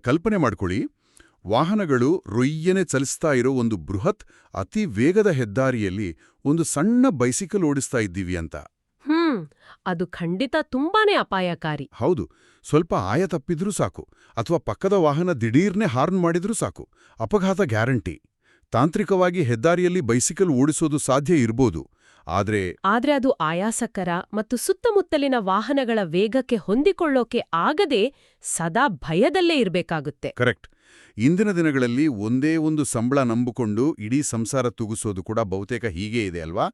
ಕಲ್ಪನೆ ಮಾಡ್ಕೊಳ್ಳಿ, ವಾಹನಗಳು ರೊಯ್ಯನೆ ಚಲಿಸ್ತಾ ಇರೋ ಒಂದು ಬೃಹತ್ ಅತಿ ವೇಗದ ಹೆದ್ದಾರಿಯಲ್ಲಿ ಒಂದು ಸಣ್ಣ ಬೈಸಿಕಲ್ ಓಡಿಸ್ತಾ ಇದ್ದೀವಿ ಅಂತ. ಅದು ಖಂಡಿತ ತುಂಬಾನೇ ಅಪಾಯಕಾರಿ. ಹೌದು. ಸ್ವಲ್ಪ ಆಯ ತಪ್ಪಿದ್ರೂ ಸಾಕು, ಅಥವಾ ಪಕ್ಕದ ವಾಹನ ದಿಢೀರ್ನೆ ಹಾರ್ನ್ ಮಾಡಿದ್ರೂ ಸಾಕು, ಅಪಘಾತ ಗ್ಯಾರಂಟಿ. ತಾಂತ್ರಿಕವಾಗಿ ಹೆದ್ದಾರಿಯಲ್ಲಿ ಬೈಸಿಕಲ್ ಓಡಿಸೋದು ಸಾಧ್ಯ ಇರ್ಬೋದು, ಆದ್ರೆ ಅದು ಆಯಾಸಕರ ಮತ್ತು ಸುತ್ತಮುತ್ತಲಿನ ವಾಹನಗಳ ವೇಗಕ್ಕೆ ಹೊಂದಿಕೊಳ್ಳೋಕೆ ಆಗದೆ ಸದಾ ಭಯದಲ್ಲೇ ಇರಬೇಕಾಗುತ್ತೆ. ಕರೆಕ್ಟ್. ಇಂದಿನ ದಿನಗಳಲ್ಲಿ ಒಂದೇ ಒಂದು ಸಂಬಳ ನಂಬಿಕೊಂಡು ಇಡೀ ಸಂಸಾರ ತೂಗಿಸೋದು ಕೂಡ ಬಹುತೇಕ ಹೀಗೇ ಇದೆ ಅಲ್ವಾ?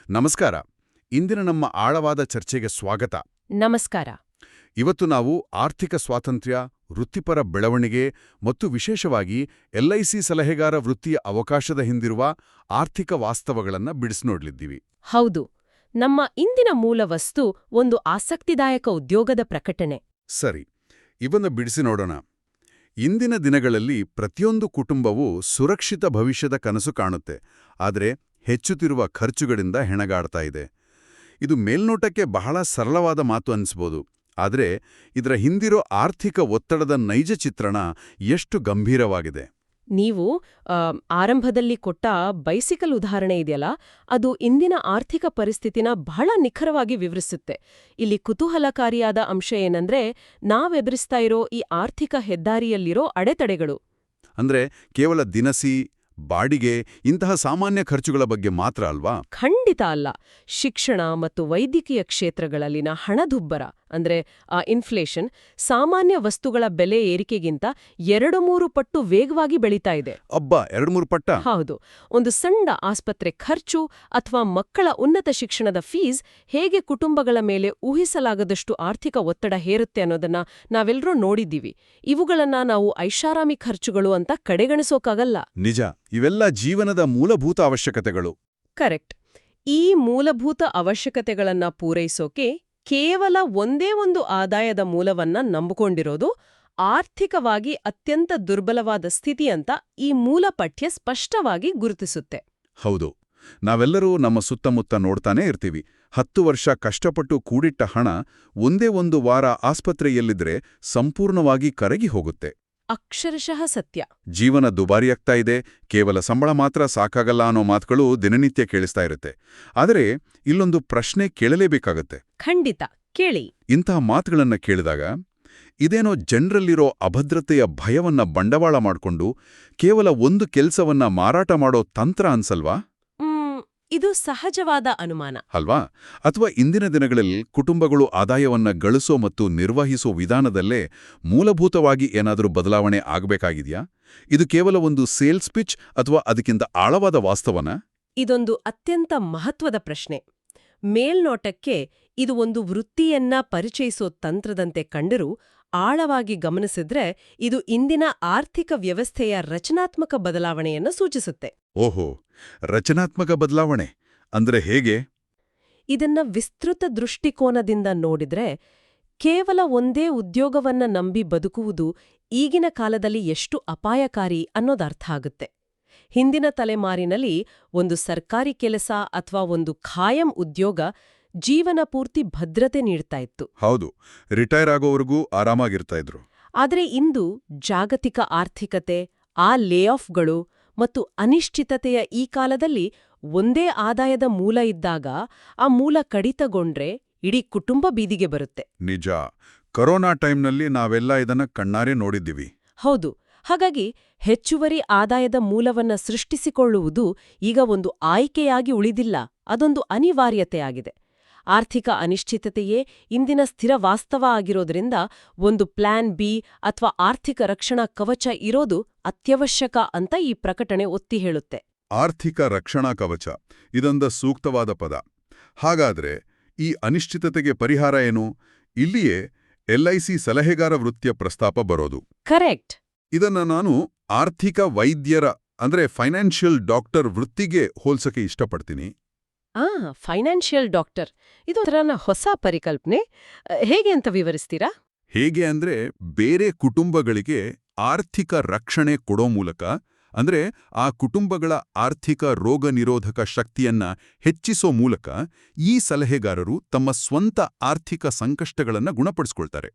ನಮಸ್ಕಾರ. ಇಂದಿನ ನಮ್ಮ ಆಳವಾದ ಚರ್ಚೆಗೆ ಸ್ವಾಗತ. ನಮಸ್ಕಾರ. ಇವತ್ತು ನಾವು ಆರ್ಥಿಕ ಸ್ವಾತಂತ್ರ್ಯ, ವೃತ್ತಿಪರ ಬೆಳವಣಿಗೆ ಮತ್ತು ವಿಶೇಷವಾಗಿ ಎಲ್ಐಸಿ ಸಲಹೆಗಾರ ವೃತ್ತಿಯ ಅವಕಾಶದ ಹಿಂದಿರುವ ಆರ್ಥಿಕ ವಾಸ್ತವಗಳನ್ನ ಬಿಡಿಸ್ನೋಡ್ಲಿದ್ದೀವಿ. ಹೌದು. ನಮ್ಮ ಇಂದಿನ ಮೂಲ ವಸ್ತು ಒಂದು ಆಸಕ್ತಿದಾಯಕ ಉದ್ಯೋಗದ ಪ್ರಕಟಣೆ. ಸರಿ, ಇವನ್ನ ಬಿಡಿಸಿ ನೋಡೋಣ. ಇಂದಿನ ದಿನಗಳಲ್ಲಿ ಪ್ರತಿಯೊಂದು ಕುಟುಂಬವೂ ಸುರಕ್ಷಿತ ಭವಿಷ್ಯದ ಕನಸು ಕಾಣುತ್ತೆ, ಆದರೆ ಹೆಚ್ಚುತ್ತಿರುವ ಖರ್ಚುಗಳಿಂದ ಹೆಣಗಾಡ್ತಾ ಇದೆ. ಇದು ಮೇಲ್ನೋಟಕ್ಕೆ ಬಹಳ ಸರಳವಾದ ಮಾತು ಅನಿಸ್ಬೋದು, ಆದರೆ ಇದರ ಹಿಂದಿರೋ ಆರ್ಥಿಕ ಒತ್ತಡದ ನೈಜ ಚಿತ್ರಣ ಎಷ್ಟು ಗಂಭೀರವಾಗಿದೆ. ನೀವು ಆರಂಭದಲ್ಲಿ ಕೊಟ್ಟ ಬೈಸಿಕಲ್ ಉದಾಹರಣೆ ಇದೆಯಲ್ಲ, ಅದು ಇಂದಿನ ಆರ್ಥಿಕ ಪರಿಸ್ಥಿತಿನ ಬಹಳ ನಿಖರವಾಗಿ ವಿವರಿಸುತ್ತೆ. ಇಲ್ಲಿ ಕುತೂಹಲಕಾರಿಯಾದ ಅಂಶ ಏನಂದ್ರೆ, ನಾವೆದುರಿಸ್ತಾ ಇರೋ ಈ ಆರ್ಥಿಕ ಹೆದ್ದಾರಿಯಲ್ಲಿರೋ ಅಡೆತಡೆಗಳು. ಅಂದ್ರೆ ಕೇವಲ ದಿನಸಿ, ಬಾಡಿಗೆ, ಇಂತಹ ಸಾಮಾನ್ಯ ಖರ್ಚುಗಳ ಬಗ್ಗೆ ಮಾತ್ರ ಅಲ್ವಾ? ಖಂಡಿತ ಅಲ್ಲ. ಶಿಕ್ಷಣ ಮತ್ತು ವೈದ್ಯಕೀಯ ಕ್ಷೇತ್ರಗಳಲ್ಲಿನ ಹಣದುಬ್ಬರ ಅಂದ್ರೆ ಇನ್ಫ್ಲೇಷನ್ ಸಾಮಾನ್ಯ ವಸ್ತುಗಳ ಬೆಲೆ ಏರಿಕೆಗಿಂತ 2-3 ಪಟ್ಟು ವೇಗವಾಗಿ ಬೆಳೀತಾ ಇದೆ. 2-3 ಪಟ್ಟ? ಹೌದು. ಒಂದು ಸಣ್ಣ ಆಸ್ಪತ್ರೆ ಖರ್ಚು ಅಥವಾ ಮಕ್ಕಳ ಉನ್ನತ ಶಿಕ್ಷಣದ ಫೀಸ್ ಹೇಗೆ ಕುಟುಂಬಗಳ ಮೇಲೆ ಊಹಿಸಲಾಗದಷ್ಟು ಆರ್ಥಿಕ ಒತ್ತಡ ಹೇರುತ್ತೆ ಅನ್ನೋದನ್ನ ನಾವೆಲ್ಲರೂ ನೋಡಿದ್ದೀವಿ. ಇವುಗಳನ್ನ ನಾವು ಐಷಾರಾಮಿ ಖರ್ಚುಗಳು ಅಂತ ಕಡೆಗಣಿಸೋಕಾಗಲ್ಲ. ನಿಜ. ಇವೆಲ್ಲ ಜೀವನದ ಮೂಲಭೂತ ಅವಶ್ಯಕತೆಗಳು. ಕರೆಕ್ಟ್. ಈ ಮೂಲಭೂತ ಅವಶ್ಯಕತೆಗಳನ್ನ ಪೂರೈಸೋಕೆ ಕೇವಲ ಒಂದೇ ಒಂದು ಆದಾಯದ ಮೂಲವನ್ನ ನಂಬಿಕೊಂಡಿರೋದು ಆರ್ಥಿಕವಾಗಿ ಅತ್ಯಂತ ದುರ್ಬಲವಾದ ಸ್ಥಿತಿ ಅಂತ ಈ ಮೂಲ ಪಠ್ಯ ಸ್ಪಷ್ಟವಾಗಿ ಗುರುತಿಸುತ್ತೆ. ಹೌದು. ನಾವೆಲ್ಲರೂ ನಮ್ಮ ಸುತ್ತಮುತ್ತ ನೋಡ್ತಾನೇ ಇರ್ತೀವಿ. 10 ವರ್ಷ ಕಷ್ಟಪಟ್ಟು ಕೂಡಿಟ್ಟ ಹಣ ಒಂದೇ ಒಂದು ವಾರ ಆಸ್ಪತ್ರೆಯಲ್ಲಿದ್ರೆ ಸಂಪೂರ್ಣವಾಗಿ ಕರಗಿ ಹೋಗುತ್ತೆ. ಅಕ್ಷರಶಃ ಸತ್ಯ. ಜೀವನ ದುಬಾರಿಯಾಗ್ತಾ ಇದೆ, ಕೇವಲ ಸಂಬಳ ಮಾತ್ರ ಸಾಕಾಗಲ್ಲ ಅನ್ನೋ ಮಾತುಗಳು ದಿನನಿತ್ಯ ಕೇಳಿಸ್ತಾ ಇರುತ್ತೆ. ಆದರೆ ಇಲ್ಲೊಂದು ಪ್ರಶ್ನೆ ಕೇಳಲೇಬೇಕಾಗತ್ತೆ. ಖಂಡಿತ ಕೇಳಿ. ಇಂತಹ ಮಾತುಗಳನ್ನ ಕೇಳಿದಾಗ ಇದೇನೋ ಜನರಲ್ಲಿರೋ ಅಭದ್ರತೆಯ ಭಯವನ್ನ ಬಂಡವಾಳ ಮಾಡಿಕೊಂಡು ಕೇವಲ ಒಂದು ಕೆಲ್ಸವನ್ನ ಮಾರಾಟ ಮಾಡೋ ತಂತ್ರ ಅನ್ಸಲ್ವಾ? ಇದು ಸಹಜವಾದ ಅನುಮಾನ ಅಲ್ವಾ? ಅಥವಾ ಇಂದಿನ ದಿನಗಳಲ್ಲಿ ಕುಟುಂಬಗಳು ಆದಾಯವನ್ನ ಗಳಿಸೋ ಮತ್ತು ನಿರ್ವಹಿಸೋ ವಿಧಾನದಲ್ಲೇ ಮೂಲಭೂತವಾಗಿ ಏನಾದರೂ ಬದಲಾವಣೆ ಆಗಬೇಕಾಗಿದೆಯಾ? ಇದು ಕೇವಲ ಒಂದು ಸೇಲ್ಸ್ ಪಿಚ್ ಅಥವಾ ಅದಕ್ಕಿಂತ ಆಳವಾದ ವಾಸ್ತವನ? ಇದೊಂದು ಅತ್ಯಂತ ಮಹತ್ವದ ಪ್ರಶ್ನೆ. ಮೇಲ್ನೋಟಕ್ಕೆ ಇದು ಒಂದು ವೃತ್ತಿಯನ್ನ ಪರಿಚಯಿಸೋ ತಂತ್ರದಂತೆ ಕಂಡರೂ ಆಳವಾಗಿ ಗಮನಿಸಿದ್ರೆ ಇದು ಇಂದಿನ ಆರ್ಥಿಕ ವ್ಯವಸ್ಥೆಯ ರಚನಾತ್ಮಕ ಬದಲಾವಣೆಯನ್ನು ಸೂಚಿಸುತ್ತೆ. ಓಹೋ, ರಚನಾತ್ಮಕ ಬದಲಾವಣೆ ಅಂದ್ರೆ ಹೇಗೆ? ಇದನ್ನ ವಿಸ್ತೃತ ದೃಷ್ಟಿಕೋನದಿಂದ ನೋಡಿದ್ರೆ ಕೇವಲ ಒಂದೇ ಉದ್ಯೋಗವನ್ನ ನಂಬಿ ಬದುಕುವುದು ಈಗಿನ ಕಾಲದಲ್ಲಿ ಎಷ್ಟು ಅಪಾಯಕಾರಿ ಅನ್ನೋದರ್ಥ ಆಗುತ್ತೆ. ಹಿಂದಿನ ತಲೆಮಾರಿನಲ್ಲಿ ಒಂದು ಸರ್ಕಾರಿ ಕೆಲಸ ಅಥವಾ ಒಂದು ಖಾಯಂ ಉದ್ಯೋಗ ಜೀವನ ಪೂರ್ತಿ ಭದ್ರತೆ ನೀಡ್ತಾ ಇತ್ತು. ಹೌದು, ರಿಟೈರ್ ಆಗೋವರೆಗೂ ಆರಾಮಾಗಿರ್ತಾ ಇದ್ರು. ಆದರೆ ಇಂದು ಜಾಗತಿಕ ಆರ್ಥಿಕತೆ, ಆ ಲೇ ಆಫ್ಗಳು ಮತ್ತು ಅನಿಶ್ಚಿತತೆಯ ಈ ಕಾಲದಲ್ಲಿ ಒಂದೇ ಆದಾಯದ ಮೂಲ ಇದ್ದಾಗ ಆ ಮೂಲ ಕಡಿತಗೊಂಡ್ರೆ ಇಡೀ ಕುಟುಂಬ ಬೀದಿಗೆ ಬರುತ್ತೆ. ನಿಜ. ಕೊರೋನಾ ಟೈಮ್ನಲ್ಲಿ ನಾವೆಲ್ಲ ಇದನ್ನ ಕಣ್ಣಾರೆ ನೋಡಿದ್ದೀವಿ. ಹೌದು. ಹಾಗಾಗಿ ಹೆಚ್ಚುವರಿ ಆದಾಯದ ಮೂಲವನ್ನ ಸೃಷ್ಟಿಸಿಕೊಳ್ಳುವುದು ಈಗ ಒಂದು ಆಯ್ಕೆಯಾಗಿ ಉಳಿದಿಲ್ಲ, ಅದೊಂದು ಅನಿವಾರ್ಯತೆಯಾಗಿದೆ. ಆರ್ಥಿಕ ಅನಿಶ್ಚಿತತೆಯೇ ಇಂದಿನ ಸ್ಥಿರ ವಾಸ್ತವ ಆಗಿರೋದ್ರಿಂದ ಒಂದು ಪ್ಲಾನ್ ಬಿ ಅಥವಾ ಆರ್ಥಿಕ ರಕ್ಷಣಾ ಕವಚ ಇರೋದು ಅತ್ಯವಶ್ಯಕ ಅಂತ ಈ ಪ್ರಕಟಣೆ ಒತ್ತಿ ಹೇಳುತ್ತೆ. ಆರ್ಥಿಕ ರಕ್ಷಣಾ ಕವಚ, ಇದೊಂದು ಸೂಕ್ತವಾದ ಪದ. ಹಾಗಾದ್ರೆ ಈ ಅನಿಶ್ಚಿತತೆಗೆ ಪರಿಹಾರ ಏನು? ಇಲ್ಲಿಯೇ ಎಲ್ಐಸಿ ಸಲಹೆಗಾರ ವೃತ್ತಿಯ ಪ್ರಸ್ತಾಪ ಬರೋದು. ಕರೆಕ್ಟ್. ಇದನ್ನ ನಾನು ಆರ್ಥಿಕ ವೈದ್ಯರ ಅಂದ್ರೆ ಫೈನಾನ್ಷಿಯಲ್ ಡಾಕ್ಟರ್ ವೃತ್ತಿಗೆ ಹೋಲ್ಸಕ್ಕೆ ಇಷ್ಟಪಡ್ತೀನಿ. ಫೈನಾನ್ಷಿಯಲ್ ಡಾಕ್ಟರ್, ಇದು ಥರನ ಹೊಸ ಪರಿಕಲ್ಪನೆ. ಹೇಗೆ ಅಂತ ವಿವರಿಸ್ತೀರಾ? ಹೇಗೆ ಅಂದ್ರೆ ಬೇರೆ ಕುಟುಂಬಗಳಿಗೆ ಆರ್ಥಿಕ ರಕ್ಷಣೆ ಕೊಡೋ ಮೂಲಕ, ಅಂದ್ರೆ ಆ ಕುಟುಂಬಗಳ ಆರ್ಥಿಕ ರೋಗ ನಿರೋಧಕ ಶಕ್ತಿಯನ್ನ ಹೆಚ್ಚಿಸೋ ಮೂಲಕ ಈ ಸಲಹೆಗಾರರು ತಮ್ಮ ಸ್ವಂತ ಆರ್ಥಿಕ ಸಂಕಷ್ಟಗಳನ್ನ ಗುಣಪಡಿಸ್ಕೊಳ್ತಾರೆ.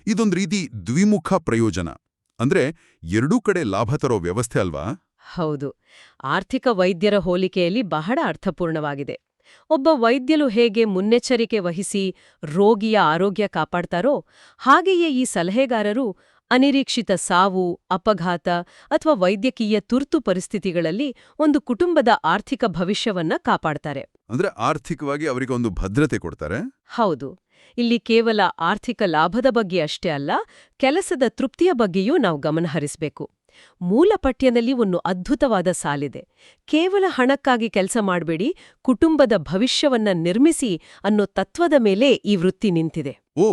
ಇದೊಂದು ರೀತಿ ದ್ವಿಮುಖ ಪ್ರಯೋಜನ. ಅಂದ್ರೆ ಎರಡೂ ಕಡೆ ಲಾಭ ತರೋ ವ್ಯವಸ್ಥೆ ಅಲ್ವಾ? ಹೌದು. ಆರ್ಥಿಕ ವೈದ್ಯರ ಹೋಲಿಕೆಯಲ್ಲಿ ಬಹಳ ಅರ್ಥಪೂರ್ಣವಾಗಿದೆ. ಒಬ್ಬ ವೈದ್ಯರು ಹೇಗೆ ಮುನ್ನೆಚ್ಚರಿಕೆ ವಹಿಸಿ ರೋಗಿಯ ಆರೋಗ್ಯ ಕಾಪಾಡ್ತಾರೋ ಹಾಗೆಯೇ ಈ ಸಲಹೆಗಾರರು ಅನಿರೀಕ್ಷಿತ ಸಾವು, ಅಪಘಾತ ಅಥವಾ ವೈದ್ಯಕೀಯ ತುರ್ತು ಪರಿಸ್ಥಿತಿಗಳಲ್ಲಿ ಒಂದು ಕುಟುಂಬದ ಆರ್ಥಿಕ ಭವಿಷ್ಯವನ್ನ ಕಾಪಾಡ್ತಾರೆ. ಅಂದ್ರೆ ಆರ್ಥಿಕವಾಗಿ ಅವರಿಗೊಂದು ಭದ್ರತೆ ಕೊಡ್ತಾರೆ. ಹೌದು. ಇಲ್ಲಿ ಕೇವಲ ಆರ್ಥಿಕ ಲಾಭದ ಬಗ್ಗೆ ಅಷ್ಟೇ ಅಲ್ಲ, ಕೆಲಸದ ತೃಪ್ತಿಯ ಬಗ್ಗೆಯೂ ನಾವು ಗಮನಹರಿಸಬೇಕು. ಮೂಲ ಪಠ್ಯದಲ್ಲಿ ಒಂದು ಅದ್ಭುತವಾದ ಸಾಲಿದೆ. ಕೇವಲ ಹಣಕ್ಕಾಗಿ ಕೆಲಸ ಮಾಡಬೇಡಿ, ಕುಟುಂಬದ ಭವಿಷ್ಯವನ್ನ ನಿರ್ಮಿಸಿ ಅನ್ನೋ ತತ್ವದ ಮೇಲೆ ಈ ವೃತ್ತಿ ನಿಂತಿದೆ. ಓ,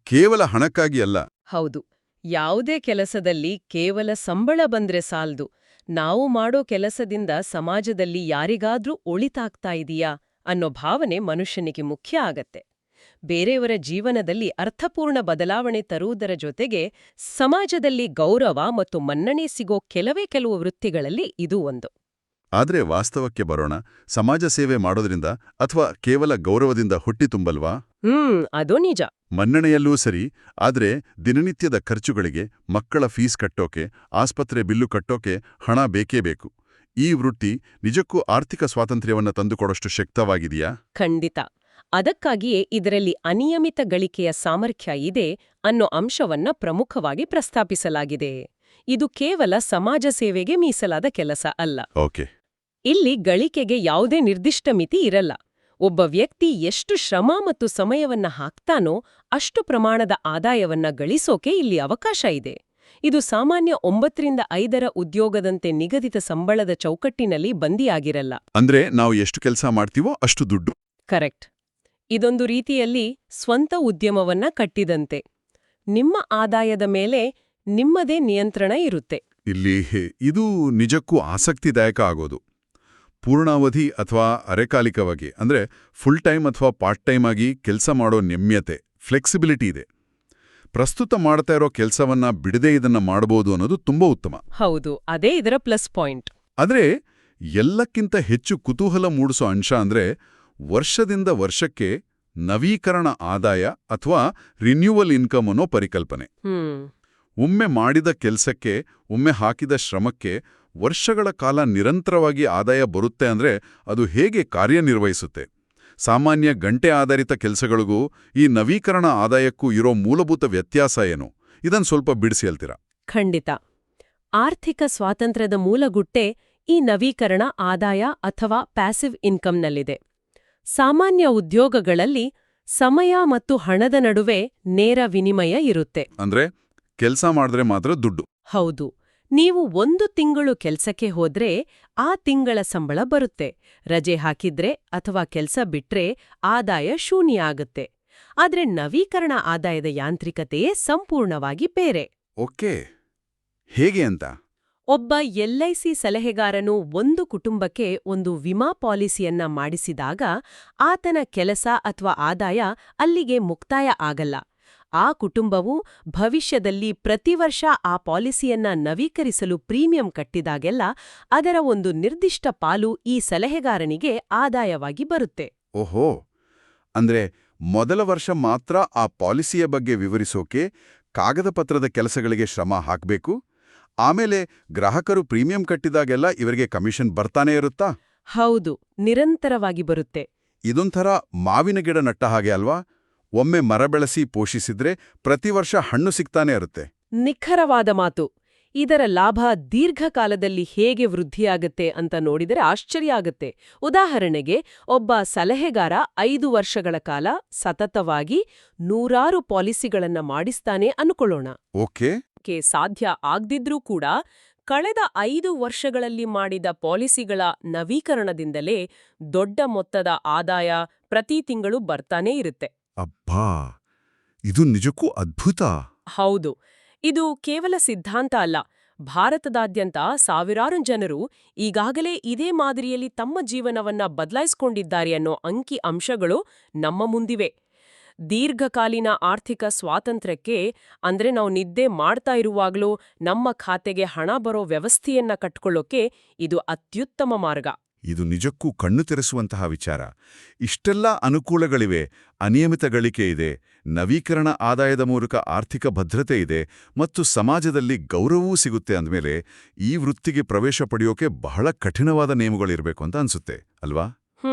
ಕೇವಲ ಹಣಕ್ಕಾಗಿ ಅಲ್ಲ. ಹೌದು. ಯಾವುದೇ ಕೆಲಸದಲ್ಲಿ ಕೇವಲ ಸಂಬಳ ಬಂದ್ರೆ ಸಾಲ್ದು. ನಾವು ಮಾಡೋ ಕೆಲಸದಿಂದ ಸಮಾಜದಲ್ಲಿ ಯಾರಿಗಾದ್ರೂ ಒಳಿತಾಗ್ತಾ ಇದೆಯಾ ಅನ್ನೋ ಭಾವನೆ ಮನುಷ್ಯನಿಗೆ ಮುಖ್ಯ ಆಗತ್ತೆ. ಬೇರೆಯವರ ಜೀವನದಲ್ಲಿ ಅರ್ಥಪೂರ್ಣ ಬದಲಾವಣೆ ತರುವುದರ ಜೊತೆಗೆ ಸಮಾಜದಲ್ಲಿ ಗೌರವ ಮತ್ತು ಮನ್ನಣೆ ಸಿಗೋ ಕೆಲವು ವೃತ್ತಿಗಳಲ್ಲಿ ಇದು ಒಂದು. ಆದ್ರೆ ವಾಸ್ತವಕ್ಕೆ ಬರೋಣ. ಸಮಾಜ ಸೇವೆ ಮಾಡೋದ್ರಿಂದ ಅಥವಾ ಕೇವಲ ಗೌರವದಿಂದ ಹೊಟ್ಟಿ ತುಂಬಲ್ವಾ? ಅದು ನಿಜ. ಮನ್ನಣೆಯಲ್ಲೂ ಸರಿ. ಆದ್ರೆ ದಿನನಿತ್ಯದ ಖರ್ಚುಗಳಿಗೆ, ಮಕ್ಕಳ ಫೀಸ್ ಕಟ್ಟೋಕೆ, ಆಸ್ಪತ್ರೆ ಬಿಲ್ಲು ಕಟ್ಟೋಕೆ ಹಣ ಬೇಕೇ ಬೇಕು. ಈ ವೃತ್ತಿ ನಿಜಕ್ಕೂ ಆರ್ಥಿಕ ಸ್ವಾತಂತ್ರ್ಯವನ್ನ ತಂದುಕೊಡೋಷ್ಟು ಶಕ್ತವಾಗಿದೆಯಾ? ಖಂಡಿತ. ಅದಕ್ಕಾಗಿಯೇ ಇದರಲ್ಲಿ ಅನಿಯಮಿತ ಗಳಿಕೆಯ ಸಾಮರ್ಥ್ಯ ಇದೆ ಅನ್ನೋ ಅಂಶವನ್ನ ಪ್ರಮುಖವಾಗಿ ಪ್ರಸ್ತಾಪಿಸಲಾಗಿದೆ. ಇದು ಕೇವಲ ಸಮಾಜ ಸೇವೆಗೆ ಮೀಸಲಾದ ಕೆಲಸ ಅಲ್ಲ. ಓಕೆ. ಇಲ್ಲಿ ಗಳಿಕೆಗೆ ಯಾವುದೇ ನಿರ್ದಿಷ್ಟ ಮಿತಿ ಇರಲ್ಲ. ಒಬ್ಬ ವ್ಯಕ್ತಿ ಎಷ್ಟು ಶ್ರಮ ಮತ್ತು ಸಮಯವನ್ನ ಹಾಕ್ತಾನೋ ಅಷ್ಟು ಪ್ರಮಾಣದ ಆದಾಯವನ್ನ ಗಳಿಸೋಕೆ ಇಲ್ಲಿ ಅವಕಾಶ ಇದೆ. ಇದು ಸಾಮಾನ್ಯ 9ರಿಂದ 5ರ ಉದ್ಯೋಗದಂತೆ ನಿಗದಿತ ಸಂಬಳದ ಚೌಕಟ್ಟಿನಲ್ಲಿ ಬಂದಿಯಾಗಿರಲ್ಲ. ಅಂದ್ರೆ ನಾವು ಎಷ್ಟು ಕೆಲಸ ಮಾಡ್ತೀವೋ ಅಷ್ಟು ದುಡ್ಡು. ಕರೆಕ್ಟ್. ಇದೊಂದು ರೀತಿಯಲ್ಲಿ ಸ್ವಂತ ಉದ್ಯಮವನ್ನ ಕಟ್ಟಿದಂತೆ. ನಿಮ್ಮ ಆದಾಯದ ಮೇಲೆ ನಿಮ್ಮದೇ ನಿಯಂತ್ರಣ ಇರುತ್ತೆ. ಇಲ್ಲಿ ಇದು ನಿಜಕ್ಕೂ ಆಸಕ್ತಿದಾಯಕ ಆಗೋದು. ಪೂರ್ಣಾವಧಿ ಅಥವಾ ಅರೆಕಾಲಿಕವಾಗಿ ಅಂದ್ರೆ ಫುಲ್ ಟೈಮ್ ಅಥವಾ ಪಾರ್ಟ್ ಟೈಮ್ ಆಗಿ ಕೆಲಸ ಮಾಡೋ ನಮ್ಯತೆ, ಫ್ಲೆಕ್ಸಿಬಿಲಿಟಿ ಇದೆ. ಪ್ರಸ್ತುತ ಮಾಡ್ತಾ ಇರೋ ಕೆಲಸವನ್ನ ಬಿಡದೆ ಇದನ್ನ ಮಾಡಬಹುದು ಅನ್ನೋದು ತುಂಬಾ ಉತ್ತಮ. ಹೌದು, ಅದೇ ಇದರ ಪ್ಲಸ್ ಪಾಯಿಂಟ್. ಆದ್ರೆ ಎಲ್ಲಕ್ಕಿಂತ ಹೆಚ್ಚು ಕುತೂಹಲ ಮೂಡಿಸೋ ಅಂಶ ಅಂದ್ರೆ ವರ್ಷದಿಂದ ವರ್ಷಕ್ಕೆ ನವೀಕರಣ ಆದಾಯ ಅಥವಾ ರಿನ್ಯೂವಲ್ ಇನ್ಕಮ್ ಅನ್ನೋ ಪರಿಕಲ್ಪನೆ. ಒಮ್ಮೆ ಮಾಡಿದ ಕೆಲಸಕ್ಕೆ, ಒಮ್ಮೆ ಹಾಕಿದ ಶ್ರಮಕ್ಕೆ ವರ್ಷಗಳ ಕಾಲ ನಿರಂತರವಾಗಿ ಆದಾಯ ಬರುತ್ತೆ ಅಂದ್ರೆ ಅದು ಹೇಗೆ ಕಾರ್ಯನಿರ್ವಹಿಸುತ್ತೆ? ಸಾಮಾನ್ಯ ಗಂಟೆ ಆಧಾರಿತ ಕೆಲಸಗಳಿಗೂ ಈ ನವೀಕರಣ ಆದಾಯಕ್ಕೂ ಇರೋ ಮೂಲಭೂತ ವ್ಯತ್ಯಾಸ ಏನು? ಇದನ್ನು ಸ್ವಲ್ಪ ಬಿಡಿಸಿ ಹೇಳ್ತೀರಾ? ಖಂಡಿತ. ಆರ್ಥಿಕ ಸ್ವಾತಂತ್ರ್ಯದ ಮೂಲಗುಟ್ಟೆ ಈ ನವೀಕರಣ ಆದಾಯ ಅಥವಾ ಪ್ಯಾಸಿವ್ ಇನ್ಕಮ್ನಲ್ಲಿದೆ. ಸಾಮಾನ್ಯ ಉದ್ಯೋಗಗಳಲ್ಲಿ ಸಮಯ ಮತ್ತು ಹಣದ ನಡುವೆ ನೇರ ವಿನಿಮಯ ಇರುತ್ತೆ. ಅಂದ್ರೆ ಕೆಲ್ಸ ಮಾಡಿದ್ರೆ ಮಾತ್ರ ದುಡ್ಡು. ಹೌದು. ನೀವು 1 ತಿಂಗಳು ಕೆಲ್ಸಕ್ಕೆ ಹೋದ್ರೆ ಆ ತಿಂಗಳ ಸಂಬಳ ಬರುತ್ತೆ. ರಜೆ ಹಾಕಿದ್ರೆ ಅಥವಾ ಕೆಲ್ಸ ಬಿಟ್ರೆ ಆದಾಯ ಶೂನ್ಯ ಆಗುತ್ತೆ. ಆದ್ರೆ ನವೀಕರಣ ಆದಾಯದ ಯಾಂತ್ರಿಕತೆಯೇ ಸಂಪೂರ್ಣವಾಗಿ ಬೇರೆ. ಓಕೆ, ಹೇಗೆ ಅಂತ? ಒಬ್ಬ LIC ಸಲಹೆಗಾರನು ಒಂದು ಕುಟುಂಬಕ್ಕೆ ಒಂದು ವಿಮಾ ಪಾಲಿಸಿಯನ್ನ ಮಾಡಿಸಿದಾಗ ಆತನ ಕೆಲಸ ಅಥವಾ ಆದಾಯ ಅಲ್ಲಿಗೆ ಮುಕ್ತಾಯ ಆಗಲ್ಲ. ಆ ಕುಟುಂಬವು ಭವಿಷ್ಯದಲ್ಲಿ ಪ್ರತಿ ವರ್ಷ ಆ ಪಾಲಿಸಿಯನ್ನ ನವೀಕರಿಸಲು ಪ್ರೀಮಿಯಂ ಕಟ್ಟಿದಾಗೆಲ್ಲ ಅದರ ಒಂದು ನಿರ್ದಿಷ್ಟ ಪಾಲು ಈ ಸಲಹೆಗಾರನಿಗೆ ಆದಾಯವಾಗಿ ಬರುತ್ತೆ. ಓಹೋ, ಅಂದ್ರೆ ಮೊದಲ ವರ್ಷ ಮಾತ್ರ ಆ ಪಾಲಿಸಿಯ ಬಗ್ಗೆ ವಿವರಿಸೋಕೆ ಕಾಗದ ಪತ್ರದ ಕೆಲಸಗಳಿಗೆ ಶ್ರಮ ಹಾಕ್ಬೇಕು. ಆಮೇಲೆ ಗ್ರಾಹಕರು ಪ್ರೀಮಿಯಂ ಕಟ್ಟಿದಾಗೆಲ್ಲ ಇವರಿಗೆ ಕಮಿಷನ್ ಬರ್ತಾನೇ ಇರುತ್ತಾ? ಹೌದು, ನಿರಂತರವಾಗಿ ಬರುತ್ತೆ. ಇದೊಂಥರ ಮಾವಿನ ಗಿಡ ನಟ್ಟ ಹಾಗೆ ಅಲ್ವಾ? ಒಮ್ಮೆ ಮರ ಬೆಳೆಸಿ ಪೋಷಿಸಿದ್ರೆ ಪ್ರತಿ ವರ್ಷ ಹಣ್ಣು ಸಿಗ್ತಾನೆ ಇರುತ್ತೆ. ನಿಖರವಾದ ಮಾತು. ಇದರ ಲಾಭ ದೀರ್ಘಕಾಲದಲ್ಲಿ ಹೇಗೆ ವೃದ್ಧಿಯಾಗತ್ತೆ ಅಂತ ನೋಡಿದರೆ ಆಶ್ಚರ್ಯ ಆಗತ್ತೆ. ಉದಾಹರಣೆಗೆ, ಒಬ್ಬ ಸಲಹೆಗಾರ 5 ವರ್ಷಗಳ ಕಾಲ ಸತತವಾಗಿ 100 ಪಾಲಿಸಿಗಳನ್ನ ಮಾಡಿಸ್ತಾನೆ ಅನ್ಕೊಳ್ಳೋಣ. ಓಕೆ. ಸಾಧ್ಯ ಆಗ್ದಿದ್ರೂ ಕೂಡ ಕಳೆದ 5 ವರ್ಷಗಳಲ್ಲಿ ಮಾಡಿದ ಪಾಲಿಸಿಗಳ ನವೀಕರಣದಿಂದಲೇ ದೊಡ್ಡ ಮೊತ್ತದ ಆದಾಯ ಪ್ರತಿ ತಿಂಗಳು ಬರ್ತಾನೇ ಇರುತ್ತೆ. ಅಬ್ಬಾ, ಇದು ನಿಜಕ್ಕೂ ಅದ್ಭುತ. ಹೌದು. ಇದು ಕೇವಲ ಸಿದ್ಧಾಂತ ಅಲ್ಲ. ಭಾರತದಾದ್ಯಂತ ಸಾವಿರಾರು ಜನರು ಈಗಾಗಲೇ ಇದೇ ಮಾದರಿಯಲ್ಲಿ ತಮ್ಮ ಜೀವನವನ್ನ ಬದಲಾಯಿಸಿಕೊಂಡಿದ್ದಾರೆ ಅನ್ನೋ ಅಂಕಿ ಅಂಶಗಳು ನಮ್ಮ ಮುಂದಿವೆ. ದೀರ್ಘಕಾಲೀನ ಆರ್ಥಿಕ ಸ್ವಾತಂತ್ರ್ಯಕ್ಕೆ, ಅಂದ್ರೆ ನಾವು ನಿದ್ದೆ ಮಾಡ್ತಾ ಇರುವಾಗಲೂ ನಮ್ಮ ಖಾತೆಗೆ ಹಣ ಬರೋ ವ್ಯವಸ್ಥೆಯನ್ನ ಕಟ್ಕೊಳ್ಳೋಕೆ ಇದು ಅತ್ಯುತ್ತಮ ಮಾರ್ಗ. ಇದು ನಿಜಕ್ಕೂ ಕಣ್ಣು ತೆರೆಸುವಂತಹ ವಿಚಾರ. ಇಷ್ಟೆಲ್ಲ ಅನುಕೂಲಗಳಿವೆ, ಅನಿಯಮಿತ ಗಳಿಕೆ ಇದೆ, ನವೀಕರಣ ಆದಾಯದ ಮೂಲಕ ಆರ್ಥಿಕ ಭದ್ರತೆ ಇದೆ ಮತ್ತು ಸಮಾಜದಲ್ಲಿ ಗೌರವವೂ ಸಿಗುತ್ತೆ ಅಂದಮೇಲೆ ಈ ವೃತ್ತಿಗೆ ಪ್ರವೇಶ ಪಡೆಯೋಕೆ ಬಹಳ ಕಠಿಣವಾದ ನಿಯಮಗಳಿರಬೇಕು ಅಂತ ಅನ್ಸುತ್ತೆ ಅಲ್ವಾ?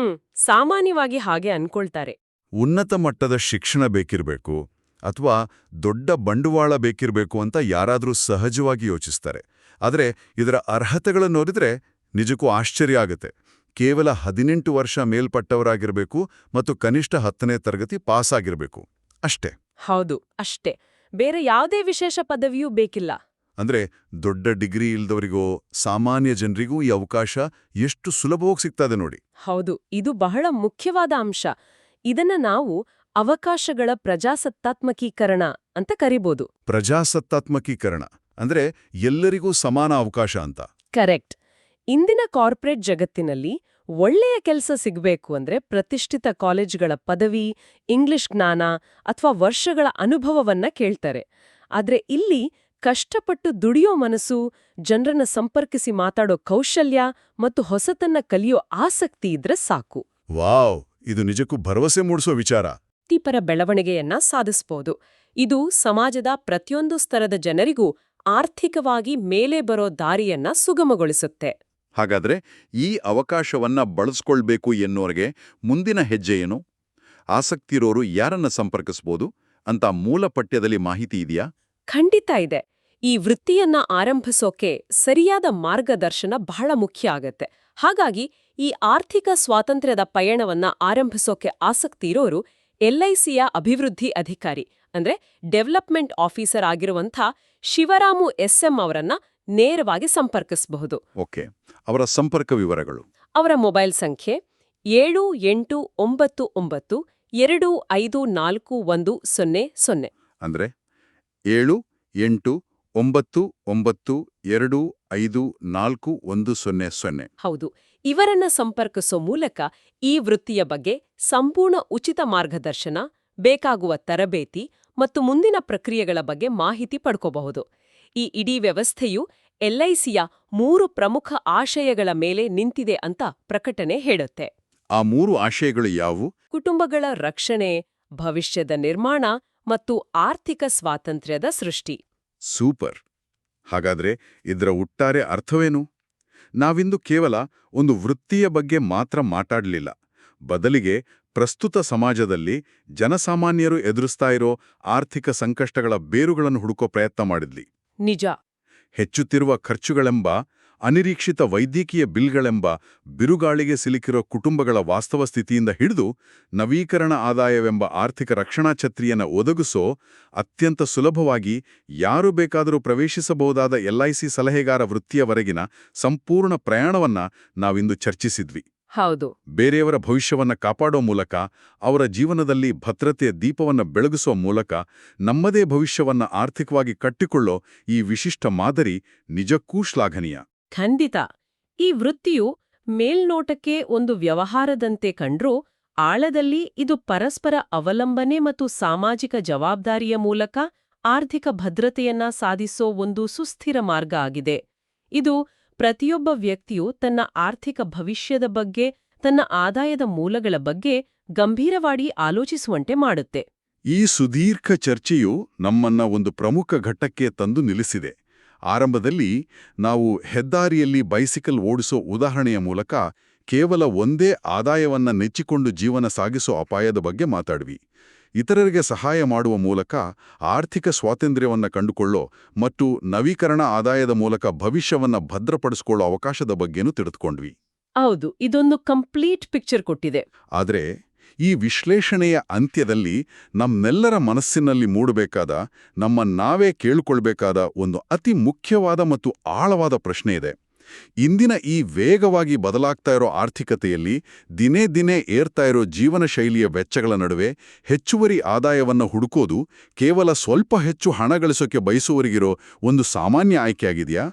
ಸಾಮಾನ್ಯವಾಗಿ ಹಾಗೆ ಅನ್ಕೊಳ್ತಾರೆ. ಉನ್ನತ ಮಟ್ಟದ ಶಿಕ್ಷಣ ಬೇಕಿರಬೇಕು ಅಥವಾ ದೊಡ್ಡ ಬಂಡವಾಳ ಬೇಕಿರಬೇಕು ಅಂತ ಯಾರಾದರೂ ಸಹಜವಾಗಿ ಯೋಚಿಸ್ತಾರೆ. ಆದರೆ ಇದರ ಅರ್ಹತೆಗಳನ್ನು ನೋಡಿದ್ರೆ ನಿಜಕ್ಕೂ ಆಶ್ಚರ್ಯ ಆಗುತ್ತೆ. ಕೇವಲ 18 ವರ್ಷ ಮೇಲ್ಪಟ್ಟವರಾಗಿರಬೇಕು ಮತ್ತು ಕನಿಷ್ಠ 10ನೇ ತರಗತಿ ಪಾಸ್ ಆಗಿರಬೇಕು ಅಷ್ಟೇ. ಹೌದು, ಅಷ್ಟೇ. ಬೇರೆ ಯಾವುದೇ ವಿಶೇಷ ಪದವಿಯೂ ಬೇಕಿಲ್ಲ. ಅಂದ್ರೆ ದೊಡ್ಡ ಡಿಗ್ರಿ ಇಲ್ದವರಿಗೋ ಸಾಮಾನ್ಯ ಜನರಿಗೂ ಈ ಅವಕಾಶ ಎಷ್ಟು ಸುಲಭವಾಗಿ ಸಿಗ್ತದೆ ನೋಡಿ. ಹೌದು, ಇದು ಬಹಳ ಮುಖ್ಯವಾದ ಅಂಶ. ಇದನ್ನ ನಾವು ಅವಕಾಶಗಳ ಪ್ರಜಾಸತ್ತಾತ್ಮಕೀಕರಣ ಅಂತ ಕರಿಬೋದು. ಪ್ರಜಾಸತ್ತಾತ್ಮಕೀಕರಣ ಅಂದ್ರೆ ಎಲ್ಲರಿಗೂ ಸಮಾನ ಅವಕಾಶ ಅಂತ. ಕರೆಕ್ಟ್. ಇಂದಿನ ಕಾರ್ಪೊರೇಟ್ ಜಗತ್ತಿನಲ್ಲಿ ಒಳ್ಳೆಯ ಕೆಲಸ ಸಿಗಬೇಕು ಅಂದ್ರೆ ಪ್ರತಿಷ್ಠಿತ ಕಾಲೇಜುಗಳ ಪದವಿ, ಇಂಗ್ಲಿಷ್ ಜ್ಞಾನ ಅಥವಾ ವರ್ಷಗಳ ಅನುಭವವನ್ನ ಕೇಳ್ತಾರೆ. ಆದ್ರೆ ಇಲ್ಲಿ ಕಷ್ಟಪಟ್ಟು ದುಡಿಯೋ ಮನಸ್ಸು, ಜನರನ್ನ ಸಂಪರ್ಕಿಸಿ ಮಾತಾಡೋ ಕೌಶಲ್ಯ ಮತ್ತು ಹೊಸತನ್ನ ಕಲಿಯೋ ಆಸಕ್ತಿ ಇದ್ರೆ ಸಾಕು. ವಾವ್, ಇದು ನಿಜಕ್ಕೂ ಭರವಸೆ ಮೂಡಿಸೋ ವಿಚಾರ. ವೃತ್ತಿಪರ ಬೆಳವಣಿಗೆಯನ್ನ ಸಾಧಿಸಬಹುದು. ಇದು ಸಮಾಜದ ಪ್ರತಿಯೊಂದು ಸ್ತರದ ಜನರಿಗೂ ಆರ್ಥಿಕವಾಗಿ ಮೇಲೆ ಬರೋ ದಾರಿಯನ್ನ ಸುಗಮಗೊಳಿಸುತ್ತೆ. ಹಾಗಾದ್ರೆ ಈ ಅವಕಾಶವನ್ನ ಬಳಸ್ಕೊಳ್ಬೇಕು ಎನ್ನುವರಿಗೆ ಮುಂದಿನ ಹೆಜ್ಜೆ ಏನು? ಆಸಕ್ತಿರೋರು ಯಾರನ್ನ ಸಂಪರ್ಕಿಸ್ಬೋದು ಅಂತ ಮೂಲ ಪಠ್ಯದಲ್ಲಿ ಮಾಹಿತಿ ಇದೆಯಾ? ಖಂಡಿತ ಇದೆ. ಈ ವೃತ್ತಿಯನ್ನ ಆರಂಭಿಸೋಕೆ ಸರಿಯಾದ ಮಾರ್ಗದರ್ಶನ ಬಹಳ ಮುಖ್ಯ ಆಗತ್ತೆ. ಹಾಗಾಗಿ ಈ ಆರ್ಥಿಕ ಸ್ವಾತಂತ್ರ್ಯದ ಪಯಣವನ್ನ ಆರಂಭಿಸೋಕೆ ಆಸಕ್ತಿ ಇರೋರು LICಯ ಅಭಿವೃದ್ಧಿ ಅಧಿಕಾರಿ ಅಂದ್ರೆ ಡೆವಲಪ್ಮೆಂಟ್ ಆಫೀಸರ್ ಆಗಿರುವಂಥ ಶಿವರಾಮು SM ಅವರನ್ನ ನೇರವಾಗಿ ಸಂಪರ್ಕಿಸಬಹುದು. ಓಕೆ, ಅವರ ಸಂಪರ್ಕ ವಿವರಗಳು. ಅವರ ಮೊಬೈಲ್ ಸಂಖ್ಯೆ 7899254100. ಅಂದ್ರೆ 7899254100. ಹೌದು. ಇವರನ್ನ ಸಂಪರ್ಕಿಸೋ ಮೂಲಕ ಈ ವೃತ್ತಿಯ ಬಗ್ಗೆ ಸಂಪೂರ್ಣ ಉಚಿತ ಮಾರ್ಗದರ್ಶನ, ಬೇಕಾಗುವ ತರಬೇತಿ ಮತ್ತು ಮುಂದಿನ ಪ್ರಕ್ರಿಯೆಗಳ ಬಗ್ಗೆ ಮಾಹಿತಿ ಪಡ್ಕೋಬಹುದು. ಈ ಇಡೀ ವ್ಯವಸ್ಥೆಯು LICಯ 3 ಪ್ರಮುಖ ಆಶಯಗಳ ಮೇಲೆ ನಿಂತಿದೆ ಅಂತ ಪ್ರಕಟಣೆ ಹೇಳುತ್ತೆ. ಆ 3 ಆಶಯಗಳು ಯಾವುವು? ಕುಟುಂಬಗಳ ರಕ್ಷಣೆ, ಭವಿಷ್ಯದ ನಿರ್ಮಾಣ ಮತ್ತು ಆರ್ಥಿಕ ಸ್ವಾತಂತ್ರ್ಯದ ಸೃಷ್ಟಿ. ಸೂಪರ್. ಹಾಗಾದ್ರೆ ಇದರ ಒಟ್ಟಾರೆ ಅರ್ಥವೇನು? ನಾವಿಂದು ಕೇವಲ ಒಂದು ವೃತ್ತಿಯ ಬಗ್ಗೆ ಮಾತ್ರ ಮಾತಾಡಲಿಲ್ಲ. ಬದಲಿಗೆ ಪ್ರಸ್ತುತ ಸಮಾಜದಲ್ಲಿ ಜನಸಾಮಾನ್ಯರು ಎದುರಿಸ್ತಾ ಇರೋ ಆರ್ಥಿಕ ಸಂಕಷ್ಟಗಳ ಬೇರುಗಳನ್ನು ಹುಡುಕೋ ಪ್ರಯತ್ನ ಮಾಡಿದ್ಲಿ. ನಿಜ. ಹೆಚ್ಚುತ್ತಿರುವ ಖರ್ಚುಗಳೆಂಬ, ಅನಿರೀಕ್ಷಿತ ವೈದ್ಯಕೀಯ ಬಿಲ್ಗಳೆಂಬ ಬಿರುಗಾಳಿಗೆ ಸಿಲುಕಿರೋ ಕುಟುಂಬಗಳ ವಾಸ್ತವ ಸ್ಥಿತಿಯಿಂದ ಹಿಡಿದು ನವೀಕರಣ ಆದಾಯವೆಂಬ ಆರ್ಥಿಕ ರಕ್ಷಣಾ ಛತ್ರಿಯನ್ನು ಒದಗಿಸೋ ಅತ್ಯಂತ ಸುಲಭವಾಗಿ ಯಾರು ಬೇಕಾದರೂ ಪ್ರವೇಶಿಸಬಹುದಾದ LIC ಸಲಹೆಗಾರ ವೃತ್ತಿಯವರೆಗಿನ ಸಂಪೂರ್ಣ ಪ್ರಯಾಣವನ್ನ ನಾವಿಂದು ಚರ್ಚಿಸಿದ್ವಿ. ಹೌದು. ಬೇರೆಯವರ ಭವಿಷ್ಯವನ್ನ ಕಾಪಾಡೋ ಮೂಲಕ, ಅವರ ಜೀವನದಲ್ಲಿ ಭದ್ರತೆಯ ದೀಪವನ್ನ ಬೆಳಗಿಸೋ ಮೂಲಕ ನಮ್ಮದೇ ಭವಿಷ್ಯವನ್ನ ಆರ್ಥಿಕವಾಗಿ ಕಟ್ಟಿಕೊಳ್ಳೋ ಈ ವಿಶಿಷ್ಟ ಮಾದರಿ ನಿಜಕ್ಕೂ ಶ್ಲಾಘನೀಯ. ಖಂಡಿತ. ಈ ವೃತ್ತಿಯು ಮೇಲ್ನೋಟಕ್ಕೆ ಒಂದು ವ್ಯವಹಾರದಂತೆ ಕಂಡ್ರೂ ಆಳದಲ್ಲಿ ಇದು ಪರಸ್ಪರ ಅವಲಂಬನೆ ಮತ್ತು ಸಾಮಾಜಿಕ ಜವಾಬ್ದಾರಿಯ ಮೂಲಕ ಆರ್ಥಿಕ ಭದ್ರತೆಯನ್ನ ಸಾಧಿಸೋ ಒಂದು ಸುಸ್ಥಿರ ಮಾರ್ಗ ಆಗಿದೆ. ಇದು ಪ್ರತಿಯೊಬ್ಬ ವ್ಯಕ್ತಿಯು ತನ್ನ ಆರ್ಥಿಕ ಭವಿಷ್ಯದ ಬಗ್ಗೆ, ತನ್ನ ಆದಾಯದ ಮೂಲಗಳ ಬಗ್ಗೆ ಗಂಭೀರವಾಗಿ ಆಲೋಚಿಸುವಂತೆ ಮಾಡುತ್ತೆ. ಈ ಸುದೀರ್ಘ ಚರ್ಚೆಯು ನಮ್ಮನ್ನ ಒಂದು ಪ್ರಮುಖ ಘಟ್ಟಕ್ಕೆ ತಂದು ನಿಲ್ಲಿಸಿದೆ. ಆರಂಭದಲ್ಲಿ ನಾವು ಹೆದ್ದಾರಿಯಲ್ಲಿ ಬೈಸಿಕಲ್ ಓಡಿಸೋ ಉದಾಹರಣೆಯ ಮೂಲಕ ಕೇವಲ ಒಂದೇ ಆದಾಯವನ್ನ ನೆಚ್ಚಿಕೊಂಡು ಜೀವನ ಸಾಗಿಸೋ ಅಪಾಯದ ಬಗ್ಗೆ ಮಾತಾಡ್ವಿ. ಇತರರಿಗೆ ಸಹಾಯ ಮಾಡುವ ಮೂಲಕ ಆರ್ಥಿಕ ಸ್ವಾತಂತ್ರ್ಯವನ್ನ ಕಂಡುಕೊಳ್ಳೋ ಮತ್ತು ನವೀಕರಣ ಆದಾಯದ ಮೂಲಕ ಭವಿಷ್ಯವನ್ನ ಭದ್ರಪಡಿಸಿಕೊಳ್ಳೋ ಅವಕಾಶದ ಬಗ್ಗೆನೂ ತಿಳಿದುಕೊಂಡ್ವಿ. ಹೌದು, ಇದೊಂದು ಕಂಪ್ಲೀಟ್ ಪಿಕ್ಚರ್ ಕೊಟ್ಟಿದೆ. ಆದರೆ ಈ ವಿಶ್ಲೇಷಣೆಯ ಅಂತ್ಯದಲ್ಲಿ ನಮ್ಮೆಲ್ಲರ ಮನಸ್ಸಿನಲ್ಲಿ ಮೂಡಬೇಕಾದ, ನಮ್ಮನ್ನಾವೇ ಕೇಳಿಕೊಳ್ಬೇಕಾದ ಒಂದು ಅತಿ ಮುಖ್ಯವಾದ ಮತ್ತು ಆಳವಾದ ಪ್ರಶ್ನೆ ಇದೆ. ಇಂದಿನ ಈ ವೇಗವಾಗಿ ಬದಲಾಗ್ತಾ ಇರೋ ಆರ್ಥಿಕತೆಯಲ್ಲಿ ದಿನೇ ದಿನೇ ಏರ್ತಾ ಇರೋ ಜೀವನ ಶೈಲಿಯ ವೆಚ್ಚಗಳ ನಡುವೆ ಹೆಚ್ಚುವರಿ ಆದಾಯವನ್ನು ಹುಡುಕೋದು ಕೇವಲ ಸ್ವಲ್ಪ ಹೆಚ್ಚು ಹಣ ಗಳಿಸೋಕೆ ಬಯಸುವವರಿಗಿರೋ ಒಂದು ಸಾಮಾನ್ಯ ಆಯ್ಕೆಯಾಗಿದೆಯಾ?